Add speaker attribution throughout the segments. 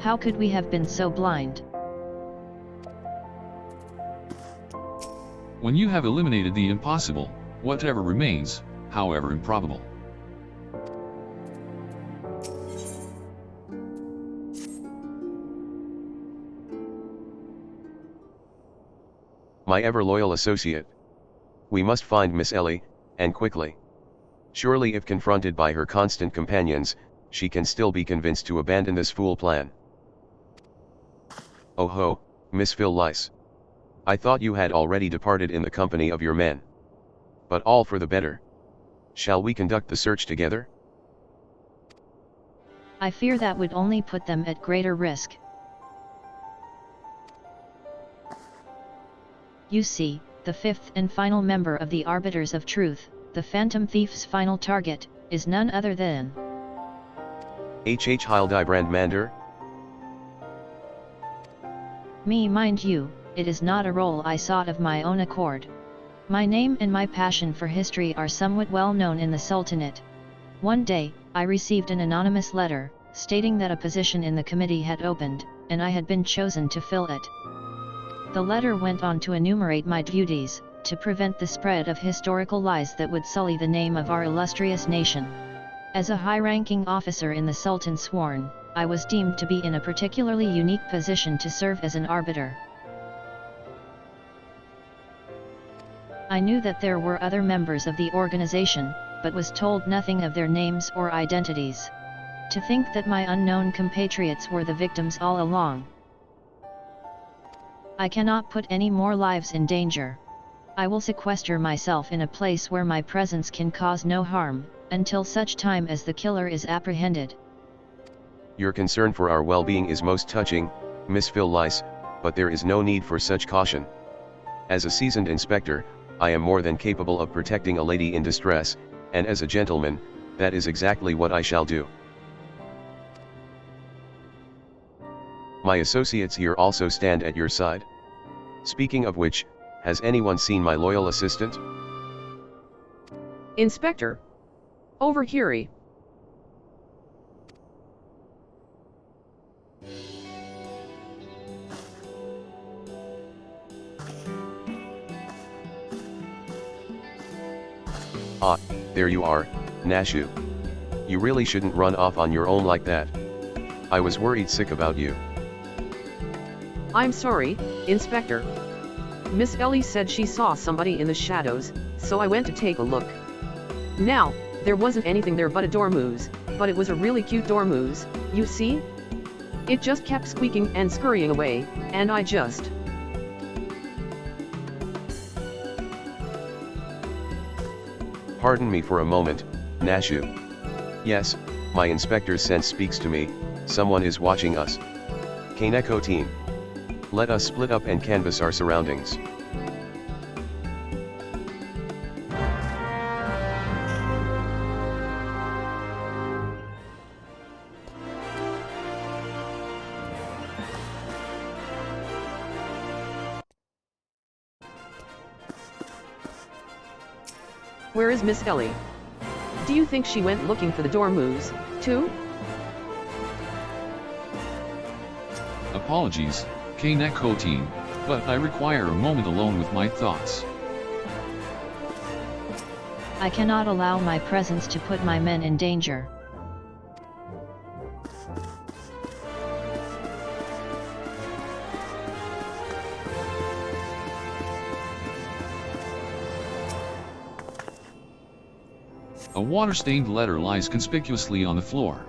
Speaker 1: How could we have been so blind?
Speaker 2: When you have eliminated the impossible, whatever remains, however improbable.
Speaker 3: My ever-loyal associate. We must find Miss Ellie, and quickly. Surely if confronted by her constant companions, she can still be convinced to abandon this fool plan. Oh ho, Miss Phil Lice. I thought you had already departed in the company of your men. But all for the better. Shall we conduct the search together?
Speaker 1: I fear that would only put them at greater risk. You see, the fifth and final member of the Arbiters of Truth, the Phantom Thief's final target, is none other than
Speaker 3: Hildibrand Mander?
Speaker 1: me, mind you. It is not a role I sought of my own accord. My name and my passion for history are somewhat well known in the Sultanate. One day, I received an anonymous letter, stating that a position in the committee had opened, and I had been chosen to fill it. The letter went on to enumerate my duties, to prevent the spread of historical lies that would sully the name of our illustrious nation. As a high-ranking officer in the Sultan sworn, I was deemed to be in a particularly unique position to serve as an arbiter. I knew that there were other members of the organization, but was told nothing of their names or identities. To think that my unknown compatriots were the victims all along. I cannot put any more lives in danger. I will sequester myself in a place where my presence can cause no harm, until such time as the killer is apprehended.
Speaker 3: Your concern for our well-being is most touching, Miss Phil Lice, but there is no need for such caution. As a seasoned inspector, I am more than capable of protecting a lady in distress, and as a gentleman, that is exactly what I shall do. My associates here also stand at your side. Speaking of which, has anyone seen my loyal assistant?
Speaker 4: Inspector. Over here.
Speaker 3: Ah, there you are, Nashu. You really shouldn't run off on your own like that. I was worried sick about you.
Speaker 4: I'm sorry, Inspector. Miss Ellie said she saw somebody in the shadows, so I went to take a look. Now, there wasn't anything there but a dormouse, but it was a really cute dormouse, you see? It just kept squeaking and scurrying away, and I just...
Speaker 3: Pardon me for a moment, Nashu. Yes, my inspector's sense speaks to me, someone is watching us. Miqo'te. Let us split up and canvass our surroundings.
Speaker 4: Where is Miss Ellie? Do you think she went looking for the dormouse, too?
Speaker 2: Apologies, Miqo'te, but I require a moment alone with my thoughts.
Speaker 1: I cannot allow my presence to put my men in danger.
Speaker 2: A water-stained letter lies conspicuously on the floor.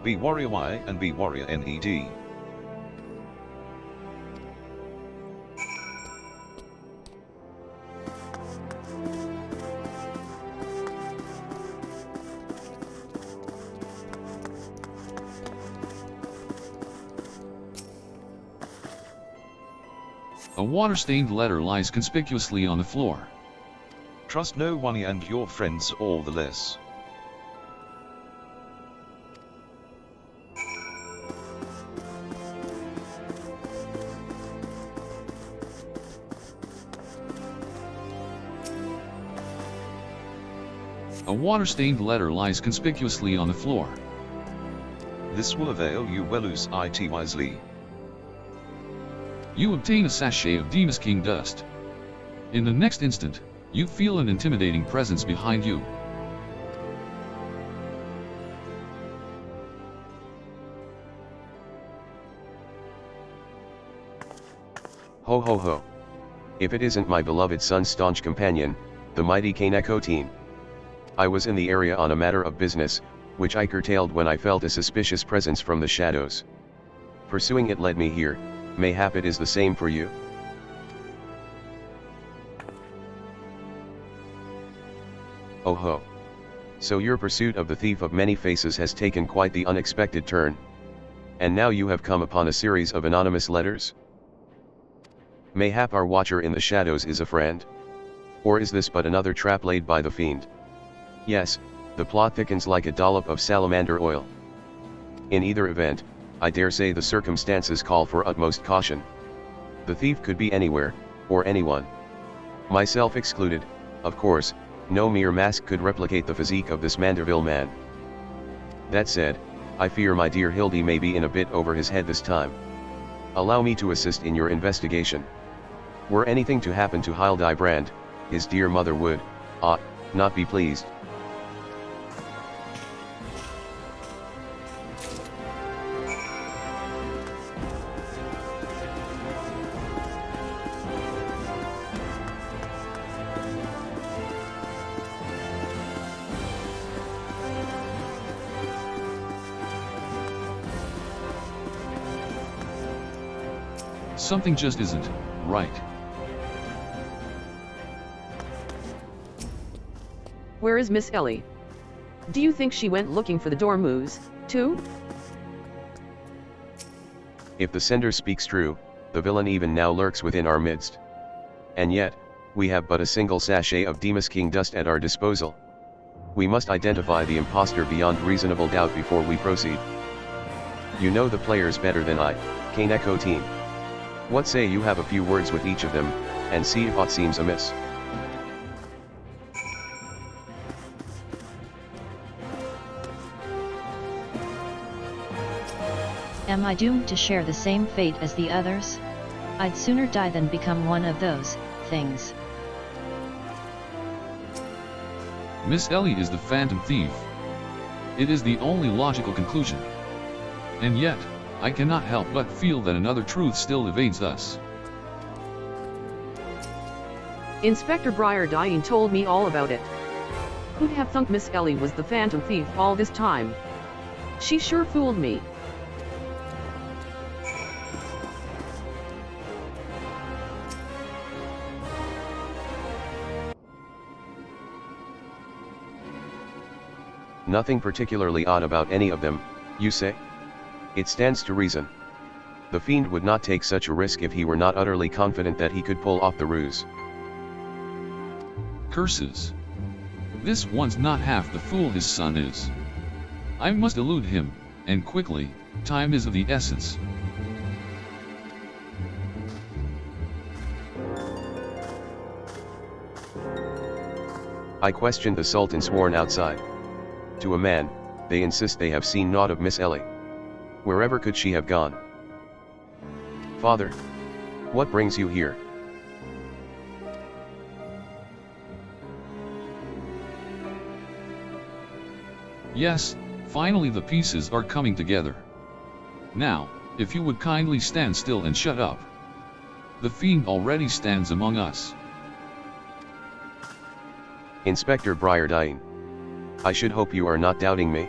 Speaker 5: Be Warrior Y and Be Warrior NED.
Speaker 2: A water-stained letter lies conspicuously on the floor.
Speaker 5: Trust no one and your friends all the less.
Speaker 2: A water-stained letter lies conspicuously on the floor.
Speaker 5: This will avail you well, use it wisely.
Speaker 2: You obtain a sachet of demasking dust. In the next instant, you feel an intimidating presence behind you.
Speaker 3: Ho ho ho. If it isn't my beloved son's staunch companion, the mighty Miqo'te. I was in the area on a matter of business, which I curtailed when I felt a suspicious presence from the shadows. Pursuing it led me here, mayhap it is the same for you? Oh ho. So your pursuit of the thief of many faces has taken quite the unexpected turn. And now you have come upon a series of anonymous letters? Mayhap our watcher in the shadows is a friend? Or is this but another trap laid by the fiend? Yes, the plot thickens like a dollop of salamander oil. In either event, I dare say the circumstances call for utmost caution. The thief could be anywhere, or anyone. Myself excluded, of course. No mere mask could replicate the physique of this Manderville man. That said, I fear my dear Hildy may be in a bit over his head this time. Allow me to assist in your investigation. Were anything to happen to Hildibrand, his dear mother would, not be pleased.
Speaker 2: Something just isn't right.
Speaker 4: Where is Miss Ellie? Do you think she went looking for the dormouse, too?
Speaker 3: If the sender speaks true, the villain even now lurks within our midst. And yet, we have but a single sachet of demasking dust at our disposal. We must identify the impostor beyond reasonable doubt before we proceed. You know the players better than I, Miqo'te. What say you have a few words with each of them, and see if aught seems amiss?
Speaker 1: Am I doomed to share the same fate as the others? I'd sooner die than become one of those things.
Speaker 2: Miss Ellie is the phantom thief. It is the only logical conclusion. And yet, I cannot help but feel that another truth still evades us.
Speaker 4: Inspector Briardyne told me all about it. Who'd have thunk Miss Ellie was the phantom thief all this time? She sure fooled me.
Speaker 3: Nothing particularly odd about any of them, you say? It stands to reason. The fiend would not take such a risk if he were not utterly confident that he could pull off the ruse.
Speaker 2: Curses. This one's not half the fool his son is. I must elude him, and quickly. Time is of the essence.
Speaker 3: I questioned the Sultan sworn outside. To a man, they insist they have seen naught of Miss Ellie. Wherever could she have gone? Father, what brings you here?
Speaker 2: Yes, finally the pieces are coming together. Now, if you would kindly stand still and shut up. The fiend already stands among us.
Speaker 3: Inspector Briardyne. I should hope you are not doubting me.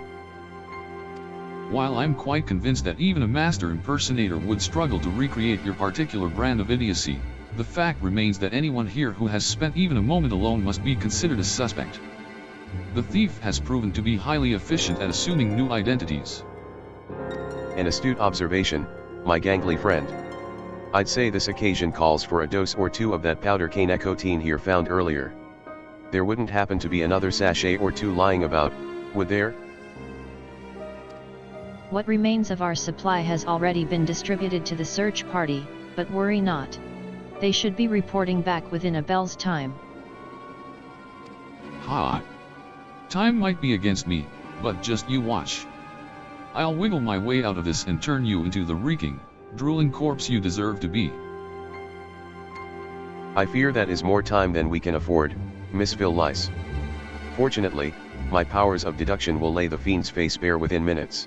Speaker 2: While I'm quite convinced that even a master impersonator would struggle to recreate your particular brand of idiocy, the fact remains that anyone here who has spent even a moment alone must be considered a suspect. The thief has proven to be highly efficient at assuming new identities.
Speaker 3: An astute observation, my gangly friend. I'd say this occasion calls for a dose or two of that powder Miqo'te here found earlier. There wouldn't happen to be another sachet or two lying about, would there?
Speaker 1: What remains of our supply has already been distributed to the search party, but worry not. They should be reporting back within a bell's time.
Speaker 2: Ha! Time might be against me, but just you watch. I'll wiggle my way out of this and turn you into the reeking, drooling corpse you deserve to be.
Speaker 3: I fear that is more time than we can afford, Miss Ellie. Fortunately, my powers of deduction will lay the fiend's face bare within minutes.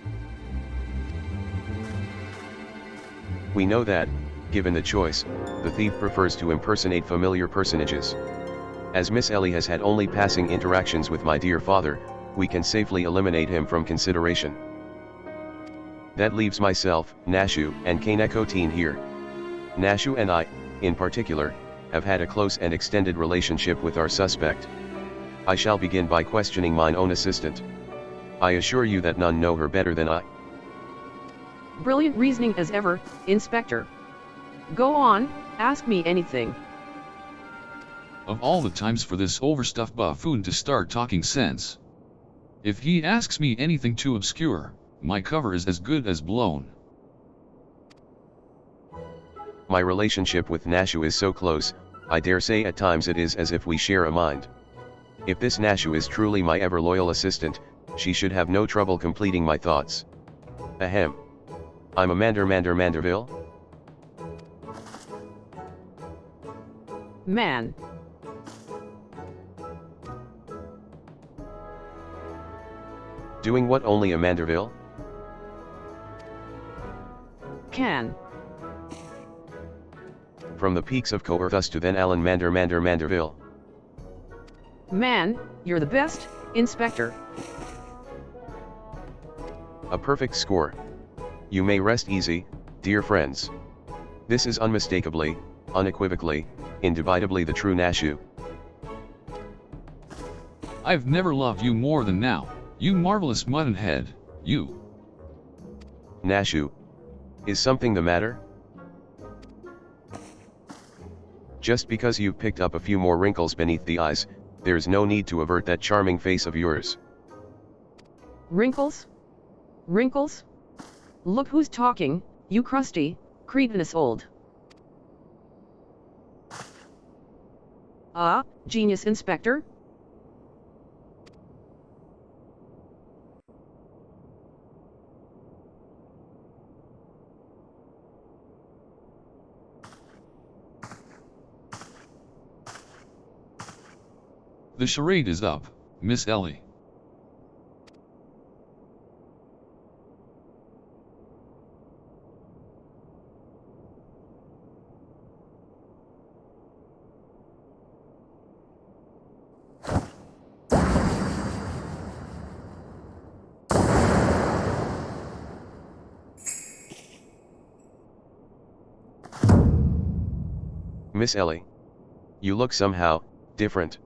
Speaker 3: We know that, given the choice, the thief prefers to impersonate familiar personages. As Miss Ellie has had only passing interactions with my dear father, we can safely eliminate him from consideration. That leaves myself, Nashu, and Miqo'te here. Nashu and I, in particular, have had a close and extended relationship with our suspect. I shall begin by questioning mine own assistant. I assure you that none know her better than I.
Speaker 4: Brilliant reasoning as ever, Inspector. Go on, ask me anything.
Speaker 2: Of all the times for this overstuffed buffoon to start talking sense. If he asks me anything too obscure, my cover is as good as blown.
Speaker 3: My relationship with Nashu is so close, I dare say at times it is as if we share a mind. If this Nashu is truly my ever-loyal assistant, she should have no trouble completing my thoughts. Ahem. I'm a Manderville?
Speaker 4: Man.
Speaker 3: Doing what only a Manderville?
Speaker 4: Can.
Speaker 3: From the peaks of Ul'dah to then Alan Manderville.
Speaker 4: Man, you're the best, Inspector.
Speaker 3: A perfect score. You may rest easy, dear friends. This is unmistakably, unequivocally, indubitably the true Nashu.
Speaker 2: I've never loved you more than now, you marvelous muttonhead, you.
Speaker 3: Nashu. Is something the matter? Just because you've picked up a few more wrinkles beneath the eyes, there's no need to avert that charming face of yours.
Speaker 4: Wrinkles? Wrinkles? Look who's talking, you crusty, cretinous old. Ah, genius Inspector?
Speaker 2: The charade is up, Miss Ellie.
Speaker 3: Miss Ellie. You look somehow different.